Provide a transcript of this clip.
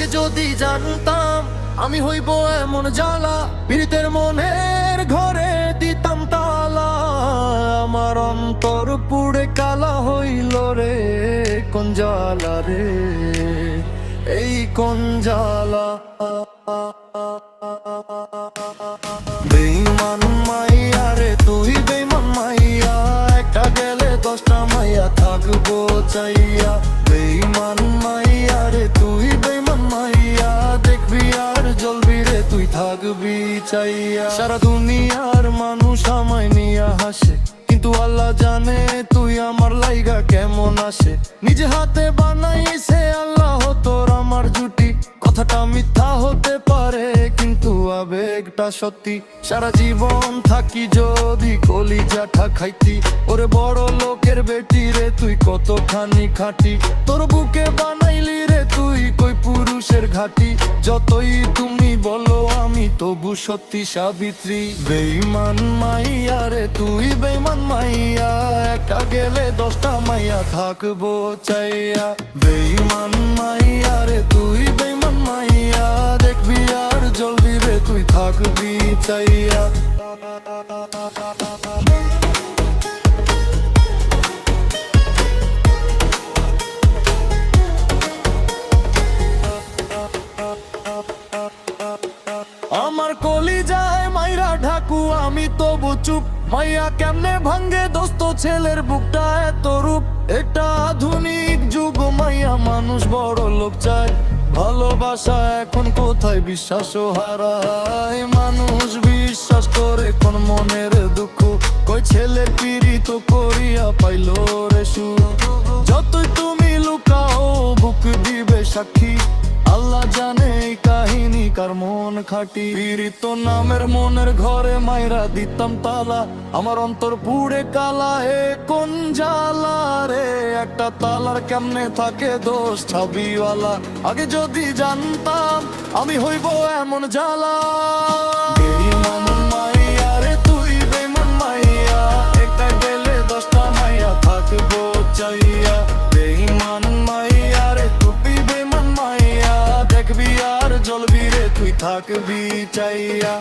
আগে যদি জানতাম আমি হইব এমন জ্বালা, পীড়িতের মনের ঘরে দিতাম তালা। আমার অন্তর পুড়ে কালা হইল রে, কোন জ্বালা রে, এই কোন জ্বালা। বেঈমান মাইয়া রে তুই, বেঈমান মাইয়া, একটা গেলে 10টা মাইয়া থাকবো চাইয়া। বেঈমান মাইয়া রে তুই, বেঈমান মাইয়া, দেখবি আর জ্বলবি রে তুই থাকবি চাইয়া। সারা দুনিয়ার মানুষ আমায় নিয়া হাসে, কিন্তু আল্লাহ জানে তুই আমার লাইগা কেমন আসে। নিজে হাতে বানাইছে আল্লাহ তোর আমার জুটি, কথাটা মিথ্যা হতে পারে কিন্তু আবেগটা সত্যি। সারা জীবন থাকি যদি কলিজাটা খাইতি, ওরে বড় লোকের বেটি রে তুই কতখানি খাঁটি। তোর বুকে বানাইলি রে তুই কই পুরুষের ঘাটি, যতই তুমি বলো আমি তবু সত্যি সাবিত্রী। বেঈমান মাইয়া রে তুই, বেঈমান মাইয়া, একটা গেলে 10টা মাইয়া থাকবো চাইয়া। বেঈমান মাইয়া রে তুই, বেঈমান মাইয়া, দেখবি আর জ্বলবি রে তুই থাকবি চাইয়া। আমার কলিজায় মাইরা ঢাকু আমি তবু চুপ, মাইয়া কেমনে ভাঙ্গে দোস্ত ছেলের বুকটা এত রূপ। এটা আধুনিক যুগ, মাইয়া মানুষ বড় লোক চায়, ভালোবাসা এখন কোথায় বিশ্বাসও হারায়। মানুষ বিশ্বাস করে কোন মনের দুঃখ, কই ছেলের পীড়িত করিয়া পাইল রে সুখ। যতই তুমি লুকাও বুক দিবে সাক্ষী, আল্লাহ জানে এই কাহিনী কার মন খাটি। পীড়িত নামের মনের ঘরে মাইরা দিতাম তালা, আমার অন্তর পুড়ে কালা, এ কোন জ্বালা রে। একটা তালার কেমনে থাকে দোষ ছাবিওয়ালা, আগে যদি জানতাম আমি হইব এমন জ্বালা। বেঈমান মাইয়া রে তুই, বেঈমান মাইয়া, একটা গেলে 10টা মাইয়া থাকবো চাইয়া। বেঈমান মাইয়া রে তুই, বেঈমান মাইয়া, দেখবি আর জ্বলবি রে তুই থাকবি চাইয়া।